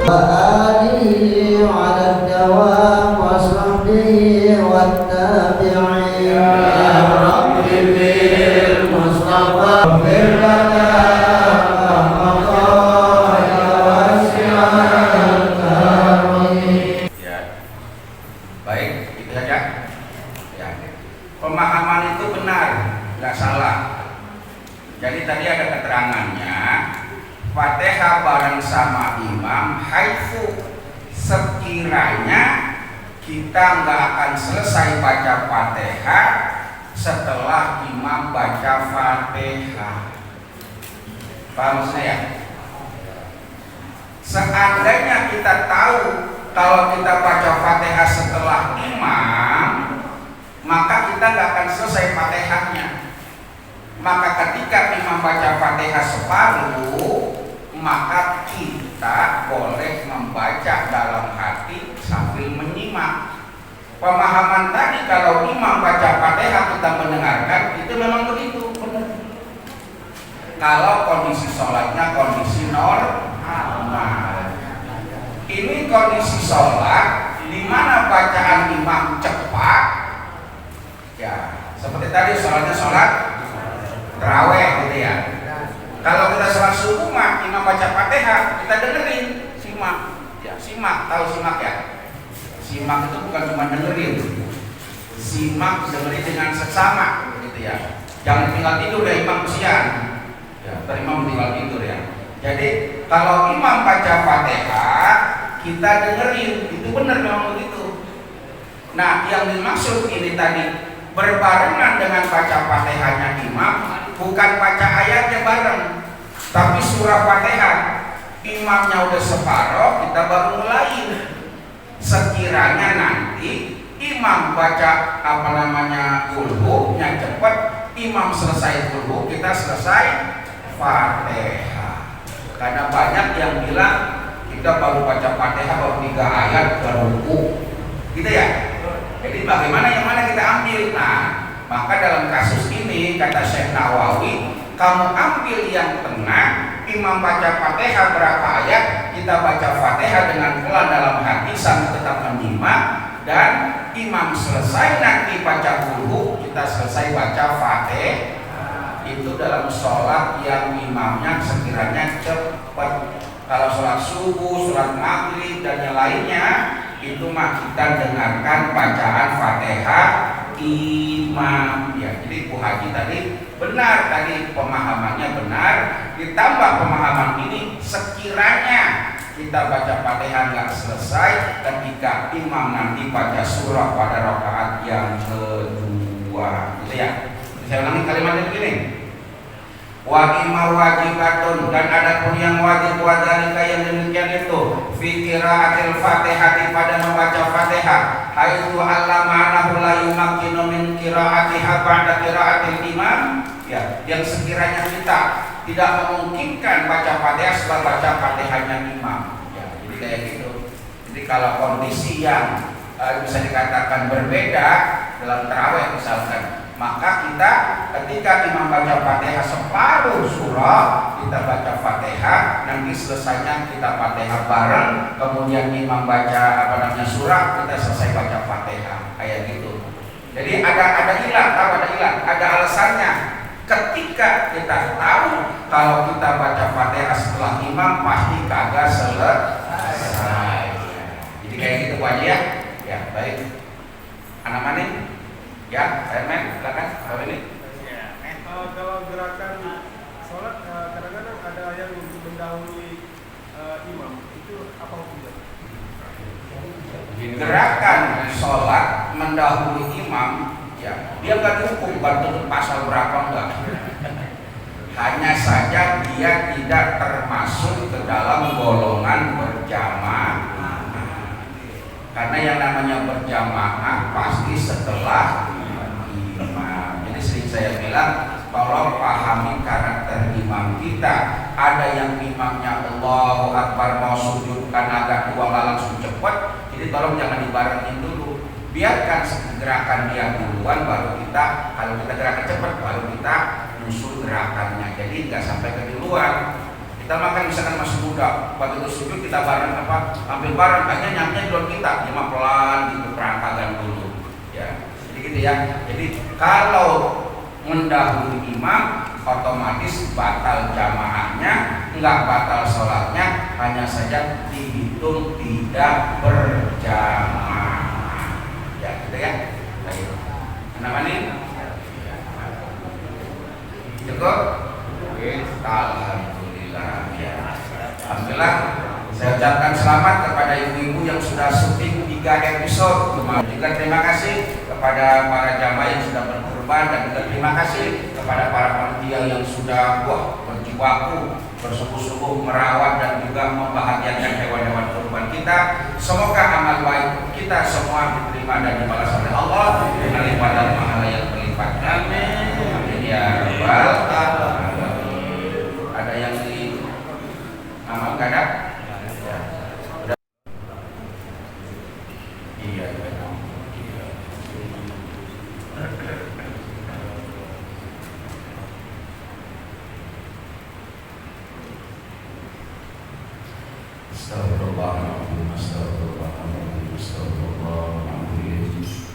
وآله على الدوام وصحبه والتابعين يا رب بالمصطفى اغفر لنا خطايا واسع الكرم. Ya, baik, itu saja. Ya, pemahaman itu benar, nggak salah. Jadi tadi ada keterangannya, Fatihah bareng sama imam haitsu sekiranya kita nggak akan selesai baca Fatihah setelah imam baca Fatihah. Paham saya? Seandainya kita tahu kalau kita baca Fatihah setelah imam, maka kita nggak akan selesai Fatihahnya. Maka ketika imam baca Fatihah separuh, maka kita boleh membaca dalam hati sambil menyimak. Pemahaman tadi kalau imam baca Fatihah kita mendengarkan, itu memang begitu, benar. Kalau kondisi sholatnya kondisi normal. Ini kondisi sholat di mana bacaan imam cepat. Ya, seperti tadi sholatnya sholat tarawih gitu ya. Kalau kita sholat subuh mah imam baca Fatihah, kita dengerin, simak. Ya, simak, tahu simak ya? Simak itu bukan cuma dengerin. Simak dengerin dengan seksama gitu ya. Jangan tinggal tidur ya imam kesian. Ya, imam tinggal tidur ya. Jadi kalau imam baca Fatihah, kita dengerin, itu benar memang begitu. Nah, yang dimaksud ini tadi berbarengan dengan baca Fatihahnya imam, bukan baca ayatnya bareng, tapi surah Fatihah. Imamnya udah separoh, kita baru mulai. Sekiranya nanti imam baca kulhunya cepat, imam selesai kulhu, kita selesai Fatihah. Karena banyak yang bilang kita baru baca Fatihah baru 3 ayat baru ruku, gitu ya. Jadi bagaimana yang mana kita ambil? Nah, maka dalam kasus ini kata Syekh Nawawi, kamu ambil yang tengah. Imam baca Fatihah berapa ayat, kita baca Fatihah dengan pelan dalam hati sambil tetap menyimak, dan imam selesai nanti baca kulhu, kita selesai baca Fatihah. Itu dalam sholat yang imamnya sekiranya cepat. Kalau sholat subuh, sholat maghrib dan yang lainnya, itu mah kita dengarkan bacaan Fatihah imam ya. Jadi Bu Haji tadi benar, tadi pemahamannya benar. Ditambah pemahaman ini, sekiranya kita baca Fatihah nggak selesai ketika imam nanti baca surah pada rakaat yang kedua, gitu ya. Saya ulangi kalimatnya begini. Wa imma wajibatun, dan adapun yang wajib wadalika yang demikian itu fi qiraatil Fatihah, pada membaca Fatihah, haitsu allama anahu la yumakkinu min qiraatiha ba'da qiraatil imam, ya, yang sekiranya kita tidak memungkinkan baca Fatihah setelah baca Fatihahnya imam, ya, jadi kayak gitu. Jadi kalau kondisi yang bisa dikatakan berbeda dalam tarawih misalkan, maka kita ketika imam baca Fatihah separuh surah, kita baca Fatihah, nanti selesainya kita Fatihah bareng, kemudian imam baca surah, kita selesai baca Fatihah, kayak gitu. Jadi ada ilah, tahu ada ilah, ada alasannya. Ketika kita tahu kalau kita baca Fatihah setelah imam pasti kagak selesai. Jadi kayak gitu Bu Haji ya. Ya, baik. Anak mana? Ya, Herman, silakan. Apa ini? Ya, kalau gerakan sholat kadang-kadang ada yang mendahului imam, itu apa hukumnya? Gerakan sholat mendahului imam, ya, dia nggak dihukum bukan pasal berapa enggak. Hanya saja dia tidak termasuk ke dalam golongan berjamaah. Karena yang namanya berjamaah pasti setelah imam. Jadi sering saya bilang, tolong pahami karakter imam kita. Ada yang imamnya Allahu Akbar mau sujud karena agak tua langsung cepat. Jadi tolong jangan dibarengin dulu. Biarkan gerakan dia duluan, baru kita, kalau kita gerakan cepat baru kita nyusul gerakannya. Jadi nggak sampai keduluan. Kita makan misalkan masih muda, begitu sujud kita bareng hampir bareng, hanya nyampe duluan kita, cuma pelan gitu perangkagan dulu, ya. Jadi gitu ya. Jadi kalau mendahului imam, otomatis batal jamaahnya, enggak batal sholatnya, hanya saja dihitung tidak berjamaah. Ya, gitu ya. Baik. Nama ini? Cukup? Alhamdulillah. Ya. Alhamdulillah. Saya ucapkan selamat kepada ibu-ibu yang sudah syuting 3 episode. Juga terima kasih kepada para jamaah yang sudah berkorban, dan juga terima kasih kepada para panitia yang sudah berjibaku, bersungguh-sungguh merawat dan juga membahagiakan hewan-hewan kurban kita. Semoga amal baik kita semua diterima dan dibalas oleh Allah dengan limpahan pahala yang berlipat. Amin. Amin ya rabbal alamin. Ada yang diamalkan ada? Iya. Astagfirullahaladzim, astagfirullahaladzim, astagfirullahaladzim.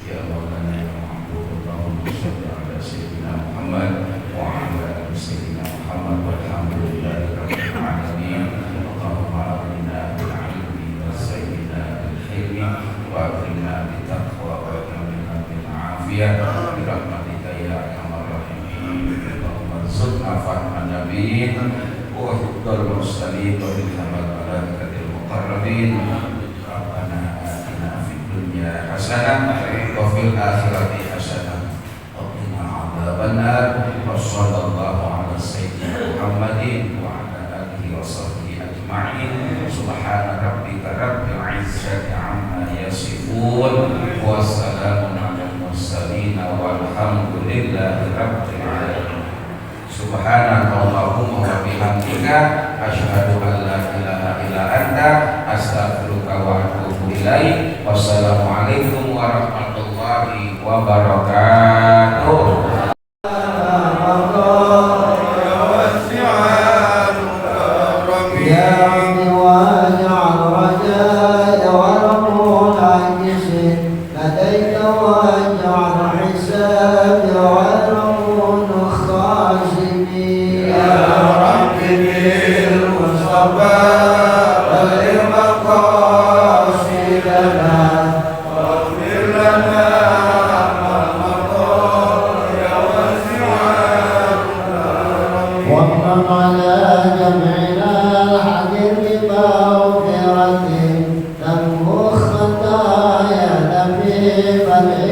Ya Maulana ya Muhammad, Allahumma shalli ala sayyidina Muhammad wa ala ali sayyidina Muhammad walhamdulillahi rabbil alamin. Allahumma aghnina bil ilmi wa sayyidina bil hilmi wa aghnina bit taqwa wa aghnina bil afiyah bi rahmatika ya arhamar rahimin. Allahumma zidna fahman nabiyyin wa hibdal mursalin wa bilhamal malaikatil muqarrabin. Rabbana atina fid dunya hasanah wa fil akhirati hasanah wa qina adzabannar. Wa sallallahu ala sayyidina Muhammadin wa ala alihi wa sahbihi ajma'in. Subhana rabbika rabbil izzati amma yasifun wa salamun alal mursalin walhamdulillahi rabbil alamin. Subhanallahumma wa bihamdika asyhadu an la ilaha illa anta astaghfiruka wa atubu ilaik. Wassalamualaikum warahmatullahi wabarakatuh. Amin.